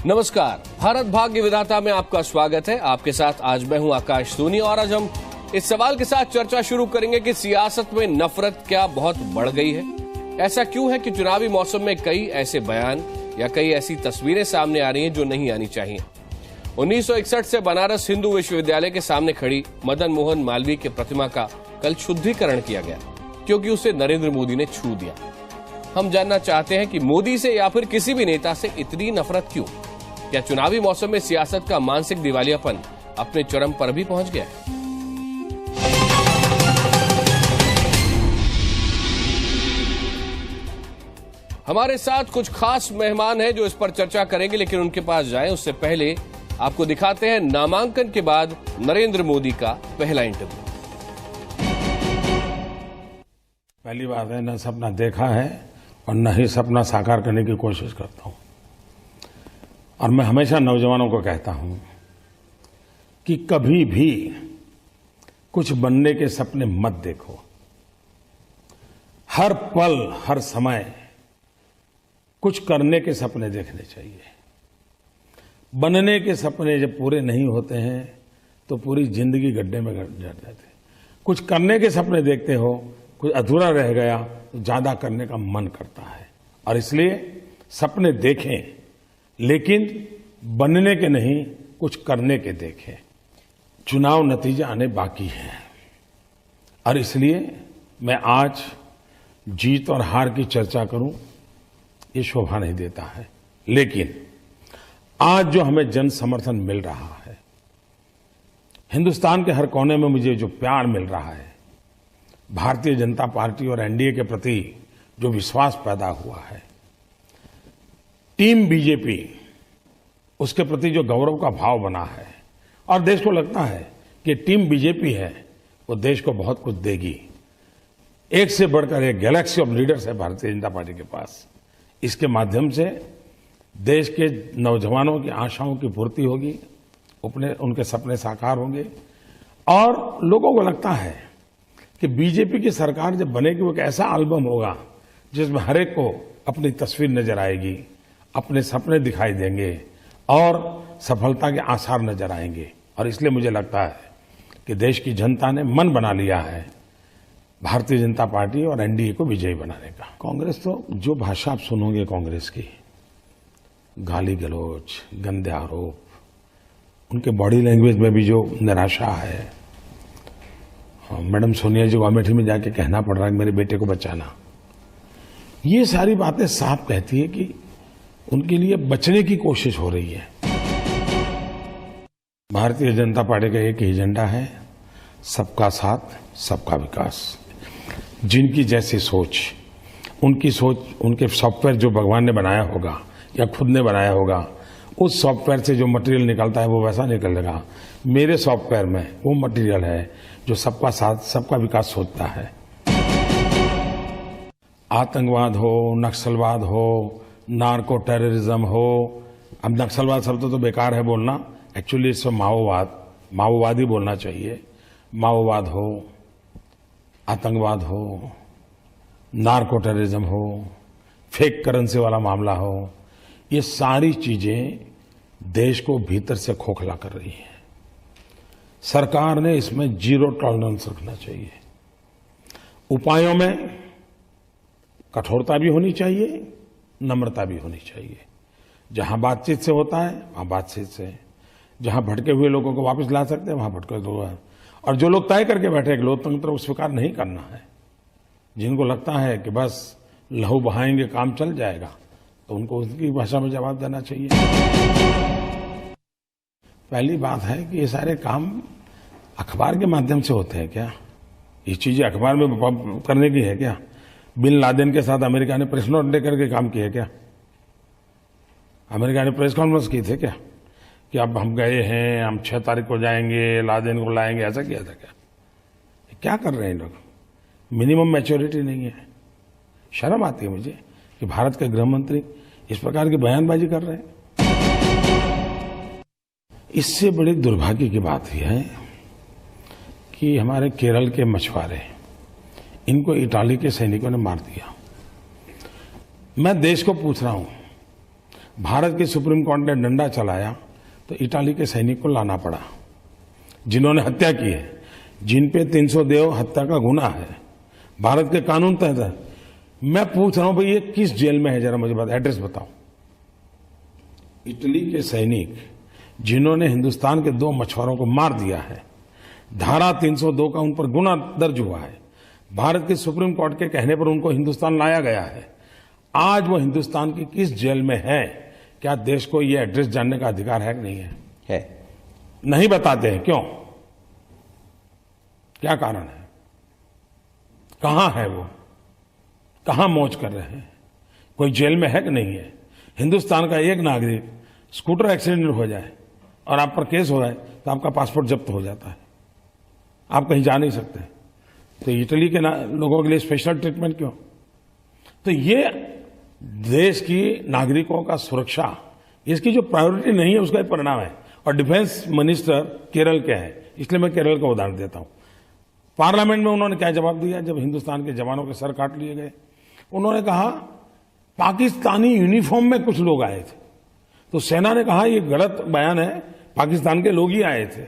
नमस्कार, भारत भाग्य विधाता में आपका स्वागत है। आपके साथ आज मैं हूं आकाश सोनी और आज हम इस सवाल के साथ चर्चा शुरू करेंगे कि सियासत में नफरत क्या बहुत बढ़ गई है। ऐसा क्यों है कि चुनावी मौसम में कई ऐसे बयान या कई ऐसी तस्वीरें सामने आ रही हैं जो नहीं आनी चाहिए। 1961 से बनारस हिंदू विश्वविद्यालय के सामने खड़ी मदन मोहन मालवीय की प्रतिमा का कल शुद्धिकरण किया गया क्योंकि उसे नरेंद्र मोदी ने छू दिया। हम जानना चाहते हैं कि मोदी से या फिर किसी भी नेता से इतनी नफरत क्यों? क्या चुनावी मौसम में सियासत का मानसिक दिवालियापन अपने चरम पर भी पहुंच गया है? हमारे साथ कुछ खास मेहमान हैं जो इस पर चर्चा करेंगे, लेकिन उनके पास जाएं उससे पहले आपको दिखाते हैं नामांकन के बाद नरेंद्र मोदी का पहला इंटरव्यू। पहली बात है, न सपना देखा है और न ही सपना साकार करने की कोशिश करता हूं। और मैं हमेशा नौजवानों को कहता हूं कि कभी भी कुछ बनने के सपने मत देखो। हर पल हर समय कुछ करने के सपने देखने चाहिए। बनने के सपने जब पूरे नहीं होते हैं तो पूरी जिंदगी गड्ढे में गिर जाते हैं। कुछ करने के सपने देखते हो, कुछ अधूरा रह गया तो ज्यादा करने का मन करता है। और इसलिए सपने देखें, लेकिन बनने के नहीं, कुछ करने के देखें। चुनाव नतीजे आने बाकी हैं और इसलिए मैं आज जीत और हार की चर्चा करूं, ये शोभा नहीं देता है। लेकिन आज जो हमें जन समर्थन मिल रहा है, हिंदुस्तान के हर कोने में मुझे जो प्यार मिल रहा है, भारतीय जनता पार्टी और एनडीए के प्रति जो विश्वास पैदा हुआ है, टीम बीजेपी, उसके प्रति जो गौरव का भाव बना है और देश को लगता है कि टीम बीजेपी है वो देश को बहुत कुछ देगी। एक से बढ़कर एक गैलेक्सी ऑफ लीडर्स है भारतीय जनता पार्टी के पास। इसके माध्यम से देश के नौजवानों की आशाओं की पूर्ति होगी, उनके सपने साकार होंगे और लोगों को लगता है कि बीजेपी की सरकार जब बनेगी वो एक ऐसा एल्बम होगा जिसमें हर एक को अपनी तस्वीर नजर आएगी, अपने सपने दिखाई देंगे और सफलता के आसार नजर आएंगे। और इसलिए मुझे लगता है कि देश की जनता ने मन बना लिया है भारतीय जनता पार्टी और एनडीए को विजयी बनाने का। कांग्रेस तो जो भाषा आप सुनोगे कांग्रेस की, गाली गलौज, गंदे आरोप, उनके बॉडी लैंग्वेज में भी जो निराशा है, मैडम सोनिया जी को अमेठी में जाके कहना पड़ रहा है मेरे बेटे को बचाना, ये सारी बातें साफ कहती है कि उनके लिए बचने की कोशिश हो रही है। भारतीय जनता पार्टी का एक ही एजेंडा है, सबका साथ सबका विकास। जिनकी जैसी सोच, उनकी सोच, उनके सॉफ्टवेयर जो भगवान ने बनाया होगा या खुद ने बनाया होगा, उस सॉफ्टवेयर से जो मटेरियल निकलता है वो वैसा निकलेगा। मेरे सॉफ्टवेयर में वो मटेरियल है जो सबका साथ सबका विकास सोचता है। आतंकवाद हो, नक्सलवाद हो, नार्को टेररिज्म हो, अब नक्सलवाद शब्द तो बेकार है बोलना, एक्चुअली इससे माओवादी बोलना चाहिए। माओवाद हो, आतंकवाद हो, नार्को टेररिज्म हो, फेक करेंसी वाला मामला हो, ये सारी चीजें देश को भीतर से खोखला कर रही हैं। सरकार ने इसमें जीरो टॉलरेंस रखना चाहिए। उपायों में कठोरता भी होनी चाहिए, नम्रता भी होनी चाहिए। जहां बातचीत से होता है वहां बातचीत से, जहां भटके हुए लोगों को वापस ला सकते हैं वहां भटके हुए, और जो लोग तय करके बैठे कि लोकतंत्र को स्वीकार नहीं करना है, जिनको लगता है कि बस लहू बहाएंगे काम चल जाएगा, तो उनको उनकी भाषा में जवाब देना चाहिए। पहली बात है कि ये सारे काम अखबार के माध्यम से होते हैं क्या? ये चीजें अखबार में करने की है क्या? बिन लादेन के साथ अमेरिका ने प्रेस नोट लेकर के काम किया क्या? अमेरिका ने प्रेस कॉन्फ्रेंस की थे क्या कि अब हम गए हैं, हम 6 तारीख को जाएंगे, लादेन को लाएंगे, ऐसा किया था क्या कर रहे हैं लोग? मिनिमम मैच्योरिटी नहीं है। शर्म आती है मुझे कि भारत के गृह मंत्री इस प्रकार की बयानबाजी कर रहे हैं। इससे बड़ी दुर्भाग्य की बात यह है कि हमारे केरल के मछुआरे, इनको इटाली के सैनिकों ने मार दिया। मैं देश को पूछ रहा हूं, भारत के सुप्रीम कोर्ट ने डंडा चलाया तो इटाली के सैनिक को लाना पड़ा, जिन्होंने हत्या की है, जिन पे 302 हत्या का गुनाह है, भारत के कानून तहत है। मैं पूछ रहा हूं भाई ये किस जेल में है, जरा मुझे बात एड्रेस बताओ। इटली के सैनिक जिन्होंने हिंदुस्तान के 2 मछुआरों को मार दिया है, धारा 302 का उन पर गुना दर्ज हुआ है, भारत के सुप्रीम कोर्ट के कहने पर उनको हिंदुस्तान लाया गया है। आज वो हिंदुस्तान की किस जेल में है? क्या देश को ये एड्रेस जानने का अधिकार है कि नहीं है? नहीं बताते हैं, क्यों? क्या कारण है? कहां है वो? कहां मौज कर रहे हैं? कोई जेल में है कि नहीं है? हिंदुस्तान का एक नागरिक स्कूटर एक्सीडेंट हो जाए और आप पर केस हो जाए तो आपका पासपोर्ट जब्त हो जाता है, आप कहीं जा नहीं सकते। तो इटली के लोगों के लिए स्पेशल ट्रीटमेंट क्यों? तो ये देश की नागरिकों का सुरक्षा, इसकी जो प्रायोरिटी नहीं है उसका परिणाम है। और डिफेंस मिनिस्टर केरल के हैं, इसलिए मैं केरल का उदाहरण देता हूं। पार्लियामेंट में उन्होंने क्या जवाब दिया जब हिंदुस्तान के जवानों के सर काट लिए गए? उन्होंने कहा पाकिस्तानी यूनिफॉर्म में कुछ लोग आए थे। तो सेना ने कहा ये गलत बयान है, पाकिस्तान के लोग ही आए थे,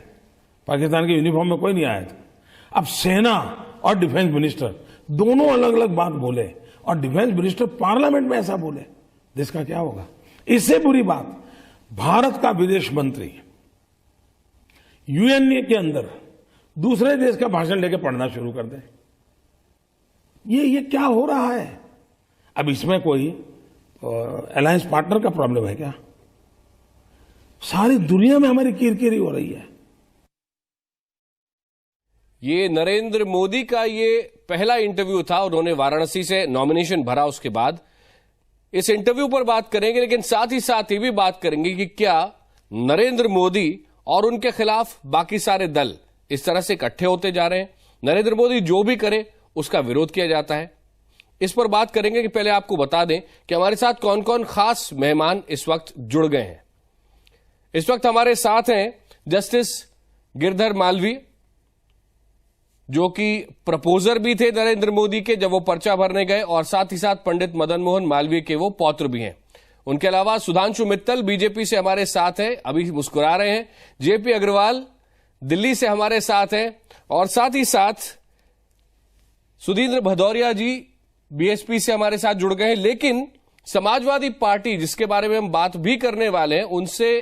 पाकिस्तान के यूनिफॉर्म में कोई नहीं आया था। अब सेना और डिफेंस मिनिस्टर दोनों अलग अलग बात बोले और डिफेंस मिनिस्टर पार्लियामेंट में ऐसा बोले, देश का क्या होगा? इससे बुरी बात, भारत का विदेश मंत्री यूएन के अंदर दूसरे देश का भाषण लेके पढ़ना शुरू कर दे। ये क्या हो रहा है? अब इसमें कोई अलायंस पार्टनर का प्रॉब्लम है क्या? सारी दुनिया में हमारी किरकिरी हो रही है। ये नरेंद्र मोदी का ये पहला इंटरव्यू था, उन्होंने वाराणसी से नॉमिनेशन भरा। उसके बाद इस इंटरव्यू पर बात करेंगे, लेकिन साथ ही साथ ये भी बात करेंगे कि क्या नरेंद्र मोदी और उनके खिलाफ बाकी सारे दल इस तरह से इकट्ठे होते जा रहे हैं। नरेंद्र मोदी जो भी करे उसका विरोध किया जाता है। इस पर बात करेंगे कि पहले आपको बता दें कि हमारे साथ कौन कौन खास मेहमान इस वक्त जुड़ गए हैं। इस वक्त हमारे साथ हैं जस्टिस गिरधर मालवीय, जो कि प्रपोजर भी थे नरेंद्र मोदी के जब वो पर्चा भरने गए, और साथ ही साथ पंडित मदन मोहन मालवीय के वो पौत्र भी हैं। उनके अलावा सुधांशु मित्तल बीजेपी से हमारे साथ हैं, अभी मुस्कुरा रहे हैं। जेपी अग्रवाल दिल्ली से हमारे साथ हैं, और साथ ही साथ सुधींद्र भदौरिया जी बीएसपी से हमारे साथ जुड़ गए हैं। लेकिन समाजवादी पार्टी, जिसके बारे में हम बात भी करने वाले हैं, उनसे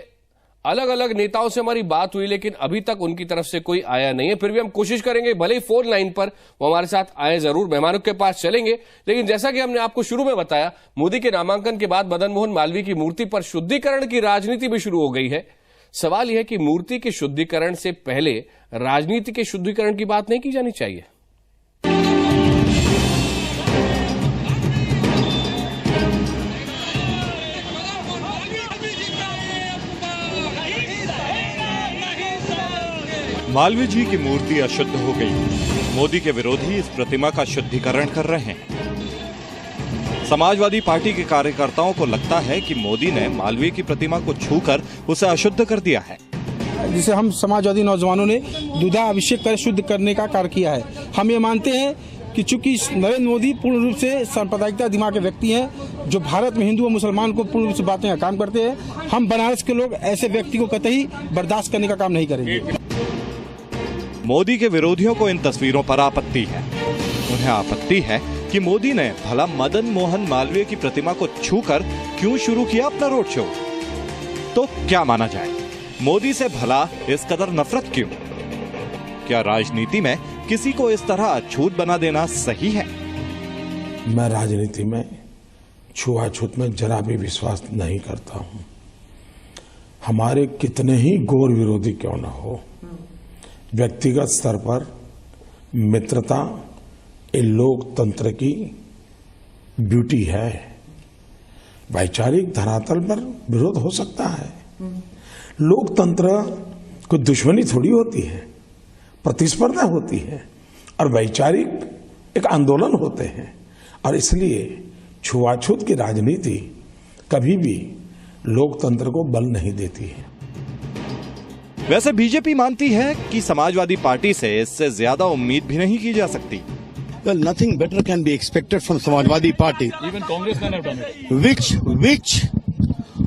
अलग अलग नेताओं से हमारी बात हुई, लेकिन अभी तक उनकी तरफ से कोई आया नहीं है। फिर भी हम कोशिश करेंगे, भले ही फोन लाइन पर वो हमारे साथ आए जरूर, मेहमानों के पास चलेंगे। लेकिन जैसा कि हमने आपको शुरू में बताया, मोदी के नामांकन के बाद मदन मोहन मालवीय की मूर्ति पर शुद्धिकरण की राजनीति भी शुरू हो गई है। सवाल यह है कि मूर्ति के शुद्धिकरण से पहले राजनीति के शुद्धिकरण की बात नहीं की जानी चाहिए? मालवीय जी की मूर्ति अशुद्ध हो गई। मोदी के विरोधी इस प्रतिमा का शुद्धिकरण कर रहे हैं। समाजवादी पार्टी के कार्यकर्ताओं को लगता है कि मोदी ने मालवीय की प्रतिमा को छूकर उसे अशुद्ध कर दिया है, जिसे हम समाजवादी नौजवानों ने दुधा अभिषेक कर शुद्ध करने का कार्य किया है। हम ये मानते हैं कि चूंकि नरेंद्र मोदी पूर्ण रूप से सांप्रदायिकता दिमाग के व्यक्ति हैं, जो भारत में हिंदू और मुसलमान को पूर्ण रूप से बातें का काम करते हैं। हम बनारस के लोग ऐसे व्यक्ति को कतई बर्दाश्त करने का काम नहीं करेंगे। मोदी के विरोधियों को इन तस्वीरों पर आपत्ति है। उन्हें आपत्ति है कि मोदी ने भला मदन मोहन मालवीय की प्रतिमा को छूकर क्यों शुरू किया अपना रोड शो। तो क्या माना जाए, मोदी से भला इस कदर नफरत क्यों? क्या राजनीति में किसी को इस तरह अछूत बना देना सही है? मैं राजनीति में छुआछूत में जरा भी विश्वास नहीं करता हूं। हमारे कितने ही गौर विरोधी क्यों न हो, व्यक्तिगत स्तर पर मित्रता ये लोकतंत्र की ब्यूटी है। वैचारिक धरातल पर विरोध हो सकता है। लोकतंत्र कोई दुश्मनी थोड़ी होती है, प्रतिस्पर्धा होती है और वैचारिक एक आंदोलन होते हैं। और इसलिए छुआछूत की राजनीति कभी भी लोकतंत्र को बल नहीं देती है। वैसे बीजेपी मानती है कि समाजवादी पार्टी से इससे ज्यादा उम्मीद भी नहीं की जा सकती। Well, nothing better can be expected from Samajwadi Party. Even Congress can have done it.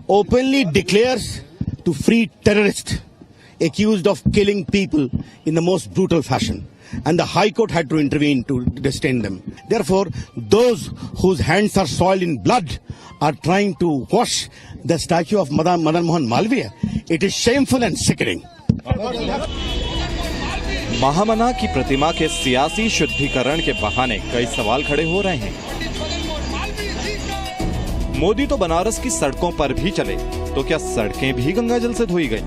openly declares to free terrorists accused of killing people in the most brutal fashion. And the High Court had to intervene to detain them. Therefore, those whose hands are soiled in blood are trying to wash the statue of Madan Mohan Malviya. It is shameful and sickening. महामना की प्रतिमा के सियासी शुद्धिकरण के बहाने कई सवाल खड़े हो रहे हैं। मोदी तो बनारस की सड़कों पर भी चले, तो क्या सड़कें भी गंगाजल से धोई गई?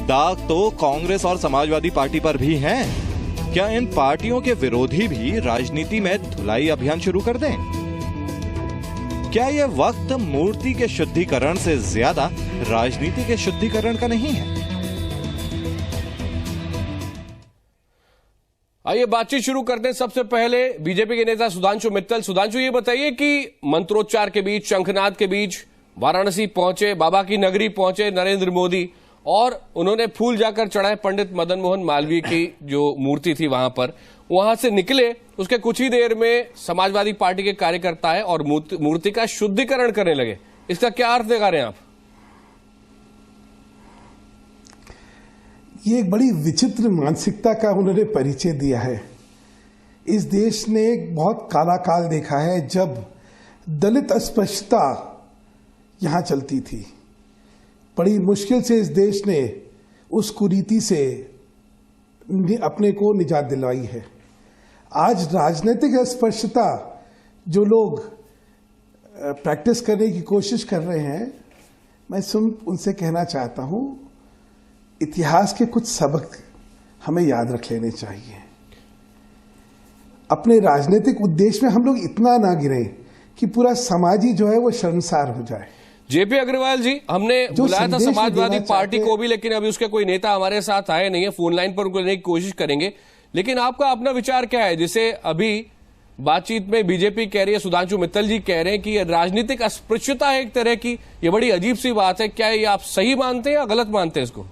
दाग तो कांग्रेस और समाजवादी पार्टी पर भी हैं। क्या इन पार्टियों के विरोधी भी राजनीति में धुलाई अभियान शुरू कर दें? क्या यह वक्त मूर्ति के शुद्धिकरण से ज्यादा राजनीति के शुद्धिकरण का नहीं है? आइए बातचीत शुरू करते हैं। सबसे पहले बीजेपी के नेता सुधांशु मित्तल। सुधांशु, ये बताइए कि मंत्रोच्चार के बीच, शंखनाद के बीच वाराणसी पहुंचे, बाबा की नगरी पहुंचे नरेंद्र मोदी, और उन्होंने फूल जाकर चढ़ाए पंडित मदन मोहन मालवीय की जो मूर्ति थी वहां से निकले। उसके कुछ ही देर में समाजवादी पार्टी के कार्यकर्ता है और मूर्ति का शुद्धिकरण करने लगे। इसका क्या अर्थ दिखा रहे हैं आप? ये एक बड़ी विचित्र मानसिकता का उन्होंने परिचय दिया है। इस देश ने एक बहुत काला काल देखा है जब दलित अस्पृश्यता यहां चलती थी। बड़ी मुश्किल से इस देश ने उस कुरीति से अपने को निजात दिलवाई है। आज राजनीतिक अस्पृश्यता जो लोग प्रैक्टिस करने की कोशिश कर रहे हैं, मैं उनसे कहना चाहता हूं, इतिहास के कुछ सबक हमें याद रख लेने चाहिए। अपने राजनीतिक उद्देश्य में हम लोग इतना ना गिरे कि पूरा समाज ही जो है वो शर्मसार हो जाए। जेपी अग्रवाल जी, हमने बुलाया था समाजवादी पार्टी को भी, लेकिन अभी उसके कोई नेता हमारे साथ आए नहीं है। फोन लाइन पर उनको लेने की कोशिश करेंगे, लेकिन आपका अपना विचार क्या है? जिसे अभी बातचीत में बीजेपी कह रही है, सुधांशु मित्तल जी कह रहे हैं कि राजनीतिक अस्पृश्यता है एक तरह की, ये बड़ी अजीब सी बात है। क्या ये आप सही मानते हैं या गलत मानते हैं इसको?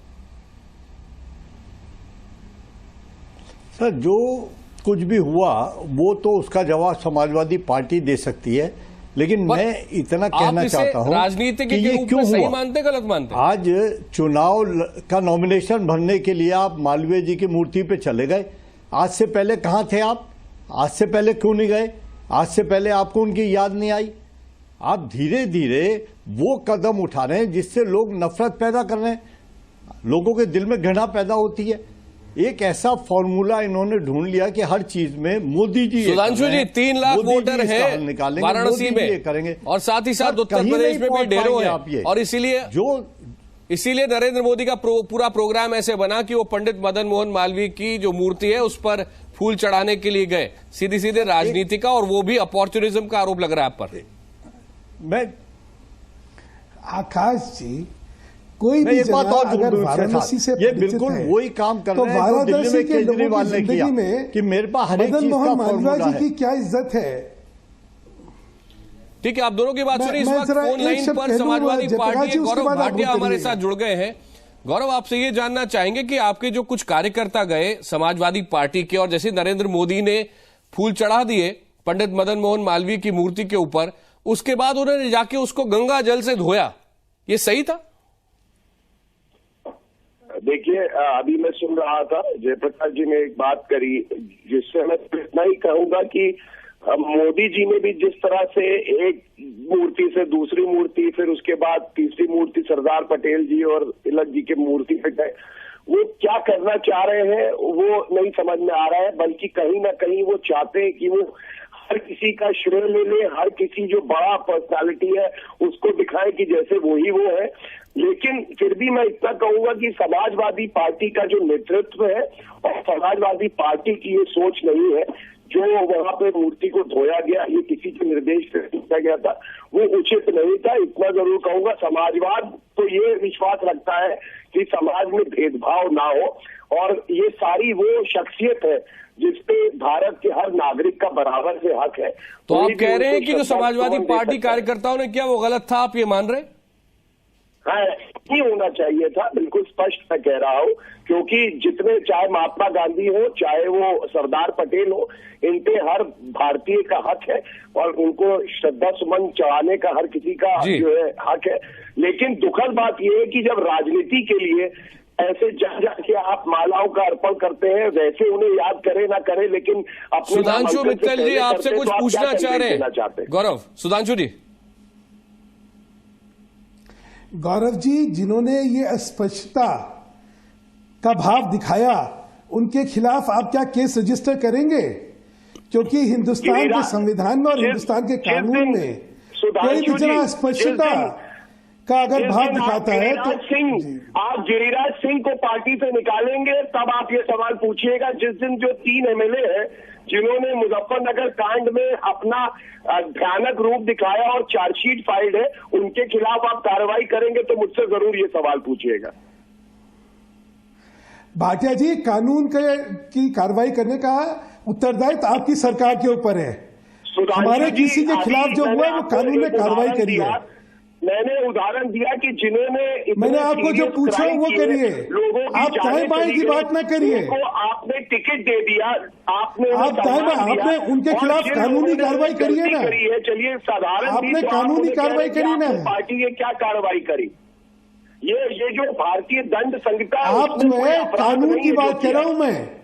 सर, जो कुछ भी हुआ वो तो उसका जवाब समाजवादी पार्टी दे सकती है, लेकिन मैं इतना कहना चाहता हूं राजनीति कि ये क्यों सही हुआ? मानते गलत मानते? आज चुनाव का नॉमिनेशन भरने के लिए आप मालवीय जी की मूर्ति पे चले गए। आज से पहले कहां थे आप? आज से पहले क्यों नहीं गए? आज से पहले आपको उनकी याद नहीं आई? आप धीरे धीरे वो कदम उठा रहे हैं जिससे लोग नफरत पैदा कर रहे हैं, लोगों के दिल में घृणा पैदा होती है। एक ऐसा फॉर्मूला इन्होंने ढूंढ लिया कि हर चीज में मोदी जी। सुधांशु जी, 3 लाख वोटर हैं वाराणसी में करेंगे, और साथ ही साथ उत्तर प्रदेश में भी ढेरों हैं, और इसीलिए नरेंद्र मोदी का पूरा प्रोग्राम ऐसे बना कि वो पंडित मदन मोहन मालवीय की जो मूर्ति है उस पर फूल चढ़ाने के लिए गए। सीधे सीधे राजनीति का, और वो भी अपॉर्चुनिज्म का आरोप लग रहा है आप पर। मैं आकाश जी, कोई भी जना अगर वाराणसी से ये बिल्कुल वही काम कर रहे हैं जो दिल्ली में केजरीवाल ने किया कि मेरे पास हर एक चीज का फॉर्मूला है। जी की क्या इज्जत है? ठीक है, आप दोनों की बात सुनिए। इस वक्त फोन लाइन पर समाजवादी पार्टी के गौरव भाटिया हमारे साथ जुड़ गए हैं। गौरव, आपसे ये जानना चाहेंगे कि आपके जो कुछ कार्यकर्ता गए समाजवादी पार्टी के, और जैसे नरेंद्र मोदी ने फूल चढ़ा दिए पंडित मदन मोहन मालवीय की मूर्ति के ऊपर, उसके बाद उन्होंने जाके उसको गंगा जल से धोया, ये सही था? देखिए, अभी मैं सुन रहा था जयप्रकाश जी ने एक बात करी, जिससे मैं इतना ही कहूंगा कि मोदी जी ने भी जिस तरह से एक मूर्ति से दूसरी मूर्ति, फिर उसके बाद तीसरी मूर्ति सरदार पटेल जी और तिलक जी की मूर्ति पे गए, वो क्या करना चाह रहे हैं वो नहीं समझ में आ रहा है। बल्कि कहीं ना कहीं वो चाहते हैं कि वो हर किसी का श्रेय ले ले, हर किसी जो बड़ा पर्सनालिटी है उसको दिखाए कि जैसे वही वो है। लेकिन फिर भी मैं इतना कहूंगा कि समाजवादी पार्टी का जो नेतृत्व है और समाजवादी पार्टी की ये सोच नहीं है जो वहां पे मूर्ति को धोया गया, ये किसी के निर्देश से किया गया था, वो उचित नहीं था। इतना जरूर कहूंगा, समाजवाद तो ये विश्वास रखता है कि समाज में भेदभाव ना हो, और ये सारी वो शख्सियत है जिसपे भारत के हर नागरिक का बराबर से हक है। तो आप कह रहे हैं कि जो समाजवादी पार्टी कार्यकर्ताओं ने किया वो गलत था, आप ये मान रहे हैं? हाँ, नहीं होना चाहिए था, बिल्कुल स्पष्ट मैं कह रहा हूँ, क्योंकि जितने चाहे महात्मा गांधी हो, चाहे वो सरदार पटेल हो, इन पे हर भारतीय का हक है और उनको श्रद्धा सुमन चढ़ाने का हर किसी का जो है हक है। लेकिन दुखद बात यह है कि जब राजनीति के लिए ऐसे जाके आप मालाओं का अर्पण करते हैं, वैसे उन्हें याद करें ना करें, लेकिन अपने सुधांशु मित्तल जी आपसे कुछ पूछना चाह रहे हैं। गौरव, सुधांशु जी। गौरव जी, जिन्होंने ये अस्पष्टता का भाव दिखाया, उनके खिलाफ आप क्या केस रजिस्टर करेंगे? क्योंकि हिंदुस्तान के संविधान में और हिंदुस्तान के कानून में कोई भी जना अस्पष्टता का अगर भाव दिखाता है तो आप गिरिराज सिंह को पार्टी से निकालेंगे, तब आप ये सवाल पूछिएगा। जिस दिन जो 3 MLA हैं जिन्होंने मुजफ्फरनगर कांड में अपना भयानक रूप दिखाया और चार्जशीट फाइल्ड है, उनके खिलाफ आप कार्रवाई करेंगे तो मुझसे जरूर ये सवाल पूछिएगा। भाटिया जी, कानून की कार्रवाई करने का उत्तरदायित्व आपकी सरकार के ऊपर है। हमारे किसी के खिलाफ जो हुआ वो कानून ने कार्रवाई करी है। मैंने उदाहरण दिया कि जिन्होंने मैंने आपको जो पूछा वो करिए, आप दाएं बाएं की बात ना करिए। आपने टिकट दे दिया, आपने आपने उनके खिलाफ कानूनी कार्रवाई करिए ना। चलिए साधारण आपने कानूनी कार्रवाई करी ना। पार्टी ने क्या कार्रवाई करी? ये जो भारतीय दंड संहिता, आप जो है कानून की बात कर रहा हूं मैं।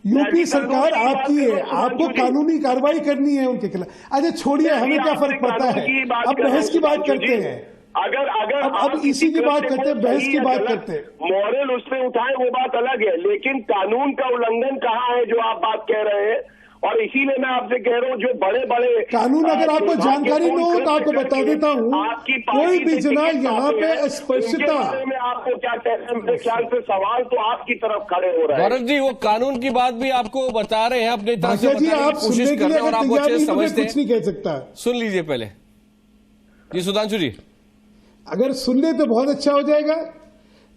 यूपी सरकार आपकी है, आपको कानूनी कार्रवाई करनी है उनके खिलाफ। अच्छा छोड़िए, हमें क्या फर्क पड़ता है, अब बहस की बात करते हैं। अगर अब इसी की बात करते हैं, बहस की बात करते हैं। मॉरल उसने उठाए वो बात अलग है, लेकिन कानून का उल्लंघन कहाँ है जो आप बात कह रहे हैं? और इसीलिए मैं आपसे कह रहा हूँ जो बड़े बड़े कानून, अगर आपको जानकारी न हो तो आपको बता देता हूँ, कोई भी जना यहाँ पे स्पष्टता में आपको क्या कहते हैं, मेरे ख्याल से सवाल तो आपकी तरफ खड़े हो रहे हैं। गौरव जी, वो कानून की बात भी आपको बता रहे हैं, अपनी तरफ से जी आप कोशिश कर रहे हैं और आपको अच्छे से समझते हैं। कुछ नहीं कह सकता, सुन लीजिए पहले जी। सुधांशु जी, अगर सुन ले तो बहुत अच्छा हो जाएगा।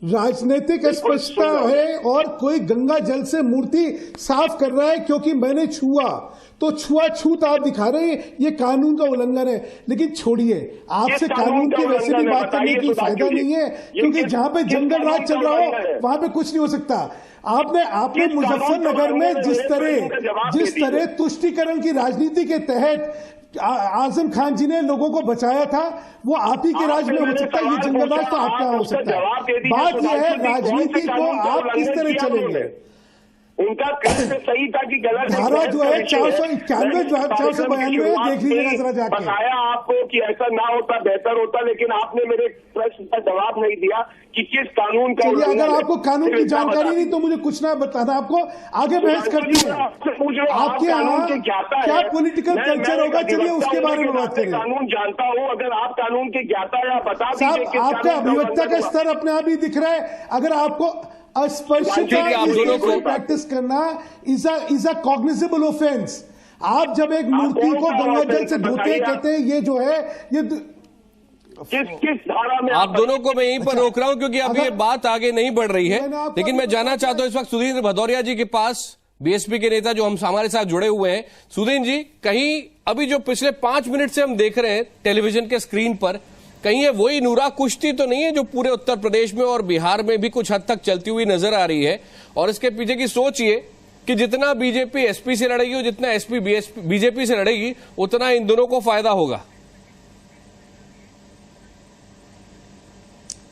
राजनीतिक स्पष्टता है और कोई गंगा जल से मूर्ति साफ कर रहा है क्योंकि मैंने छुआ, तो छुआछूत आप दिखा रहे हैं, ये कानून का उल्लंघन है। लेकिन छोड़िए, आपसे कानून की वैसे भी बात करने की फायदा नहीं है, क्योंकि जहां पे जंगल राज चल रहा हो वहां पे कुछ नहीं हो सकता। आपने मुजफ्फरनगर में जिस तरह तुष्टीकरण की राजनीति के तहत आजम खान जी ने लोगों को बचाया था, वो आप ही के राज में हो सकता है, ये जंगल राज तो आपका हो सकता है। बात यह है राजनीति को आप किस तरह चलेंगे। उनका कहना सही था कि गलत धारा जो है 491 492 देख लीजिएगा जरा जाके। बताया आपको कि ऐसा ना होता बेहतर होता, लेकिन आपने मेरे प्रश्न का जवाब नहीं दिया कि किस कानून का। चलिए, अगर आपको कानून की जानकारी नहीं तो मुझे कुछ ना बताना, आपको आगे बहस करती है। आपके यहाँ क्या पॉलिटिकल कल्चर होगा, चलिए उसके बारे में बात करें। कानून जानता हूँ, अगर आप कानून के ज्ञाता या बता दीजिए। आपका अभिव्यक्ता का स्तर अपने आप ही दिख रहा है। अगर आपको अस्पष्टता की प्रैक्टिस करना इज अ कॉग्निजेबल ऑफेंस। आप जब एक मूर्ति को गंगा जल से धोते कहते हैं, ये जो है ये किस धारा में आप दोनों को मैं यहीं पर रोक रहा हूं क्योंकि अब ये बात आगे नहीं बढ़ रही है। लेकिन मैं जानना चाहता हूं इस वक्त सुधींद्र भदौरिया जी के पास, बीएसपी के नेता जो हम हमारे साथ जुड़े हुए हैं। सुधींद्र जी, कहीं अभी जो पिछले 5 मिनट से हम देख रहे हैं टेलीविजन के स्क्रीन पर, कहीं ये वही नूरा कुश्ती तो नहीं है जो पूरे उत्तर प्रदेश में और बिहार में भी कुछ हद तक चलती हुई नजर आ रही है? और इसके पीछे की सोच ये कि जितना बीजेपी एसपी से लड़ेगी और जितना एसपी बीजेपी से लड़ेगी, उतना इन दोनों को फायदा होगा।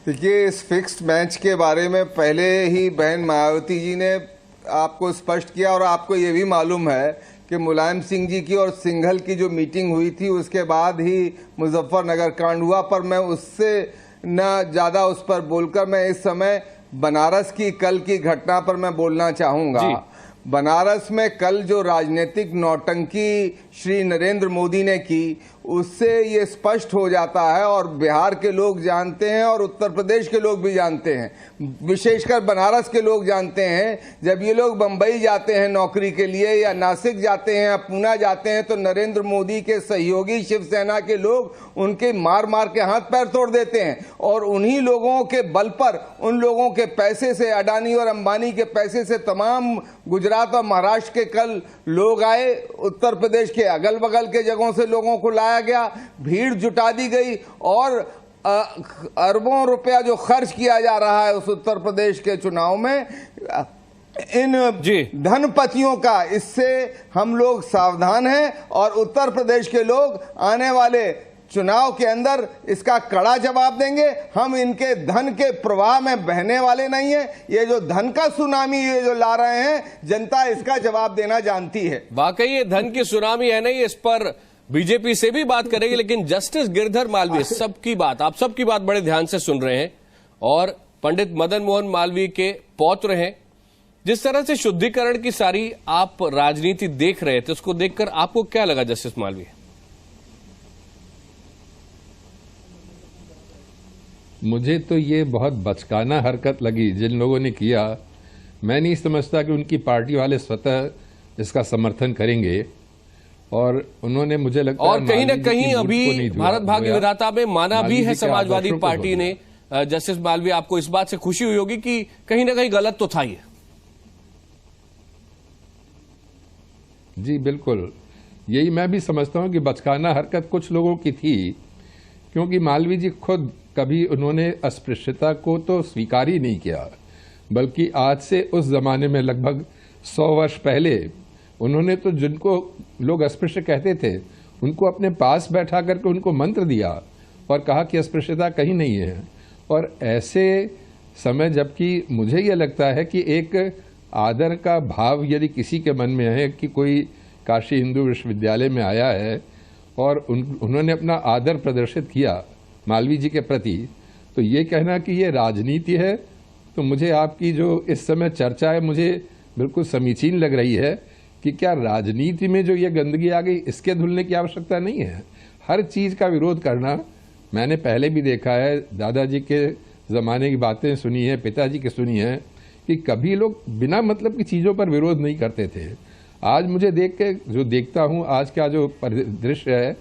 देखिए, इस फिक्स्ड मैच के बारे में पहले ही बहन मायावती जी ने आपको स्पष्ट किया और आपको ये भी मालूम है कि मुलायम सिंह जी की और सिंघल की जो मीटिंग हुई थी उसके बाद ही मुजफ्फरनगर कांड हुआ। पर मैं उससे न ज़्यादा उस पर बोलकर मैं इस समय बनारस की कल की घटना पर मैं बोलना चाहूँगा। बनारस में कल जो राजनीतिक नौटंकी श्री नरेंद्र मोदी ने की, उससे ये स्पष्ट हो जाता है और बिहार के लोग जानते हैं और उत्तर प्रदेश के लोग भी जानते हैं, विशेषकर बनारस के लोग जानते हैं। जब ये लोग बंबई जाते हैं नौकरी के लिए या नासिक जाते हैं या पूना जाते हैं तो नरेंद्र मोदी के सहयोगी शिवसेना के लोग उनके मार मार के हाथ पैर तोड़ देते हैं। और उन्हीं लोगों के बल पर, उन लोगों के पैसे से, अडानी और अंबानी के पैसे से तमाम गुजरात और महाराष्ट्र के कल लोग आए, उत्तर प्रदेश के अगल बगल के जगहों से लोगों को लाया गया, भीड़ जुटा दी गई और अरबों रुपया जो खर्च किया जा रहा है उस उत्तर प्रदेश के चुनाव में इन धनपतियों का, इससे हम लोग सावधान हैं और उत्तर प्रदेश के लोग आने वाले चुनाव के अंदर इसका कड़ा जवाब देंगे। हम इनके धन के प्रवाह में बहने वाले नहीं हैं। ये जो धन का सुनामी ये जो ला रहे हैं, जनता इसका जवाब देना जानती है। वाकई ये धन की सुनामी है नहीं, इस पर बीजेपी से भी बात करेगी, लेकिन जस्टिस गिरधर मालवीय सबकी बात, आप सबकी बात बड़े ध्यान से सुन रहे हैं और पंडित मदन मोहन मालवीय के पौत्र हैं। जिस तरह से शुद्धिकरण की सारी आप राजनीति देख रहे थे, उसको देखकर आपको क्या लगा जस्टिस मालवीय? मुझे तो ये बहुत बचकाना हरकत लगी जिन लोगों ने किया। मैं नहीं समझता कि उनकी पार्टी वाले स्वतः इसका समर्थन करेंगे और उन्होंने, मुझे लगता है, और कहीं ना कहीं अभी भारत भाग्य विधाता में माना भी है समाजवादी पार्टी ने। जस्टिस मालवीय, आपको इस बात से खुशी हुई होगी कि कहीं ना कहीं गलत तो था ये। जी बिल्कुल, यही मैं भी समझता हूं कि बचकाना हरकत कुछ लोगों की थी, क्योंकि मालवीय जी खुद कभी उन्होंने अस्पृश्यता को तो स्वीकार ही नहीं किया, बल्कि आज से उस जमाने में लगभग 100 वर्ष पहले उन्होंने तो जिनको लोग अस्पृश्य कहते थे उनको अपने पास बैठा करके उनको मंत्र दिया और कहा कि अस्पृश्यता कहीं नहीं है। और ऐसे समय जबकि मुझे यह लगता है कि एक आदर का भाव यदि किसी के मन में है कि कोई काशी हिंदू विश्वविद्यालय में आया है और उन्होंने अपना आदर प्रदर्शित किया मालवीय जी के प्रति, तो ये कहना कि ये राजनीति है, तो मुझे आपकी जो इस समय चर्चा है मुझे बिल्कुल समीचीन लग रही है कि क्या राजनीति में जो ये गंदगी आ गई इसके धुलने की आवश्यकता नहीं है। हर चीज का विरोध करना, मैंने पहले भी देखा है, दादाजी के जमाने की बातें सुनी है, पिताजी की सुनी है, कि कभी लोग बिना मतलब की चीजों पर विरोध नहीं करते थे। आज मुझे देख के जो देखता हूं, आज का जो परिदृश्य है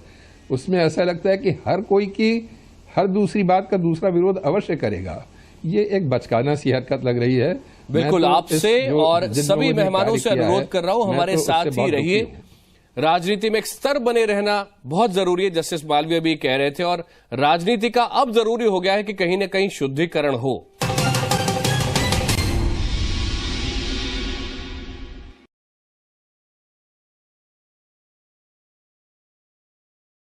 उसमें ऐसा लगता है कि हर कोई की हर दूसरी बात का दूसरा विरोध अवश्य करेगा। ये एक बचकाना सी हरकत लग रही है। बिल्कुल, आपसे और सभी मेहमानों से अनुरोध कर रहा हूं, हमारे साथ ही रहिए। राजनीति में एक स्तर बने रहना बहुत जरूरी है, जस्टिस मालवीय भी कह रहे थे, और राजनीति का अब जरूरी हो गया है कि कहीं ना कहीं शुद्धिकरण हो।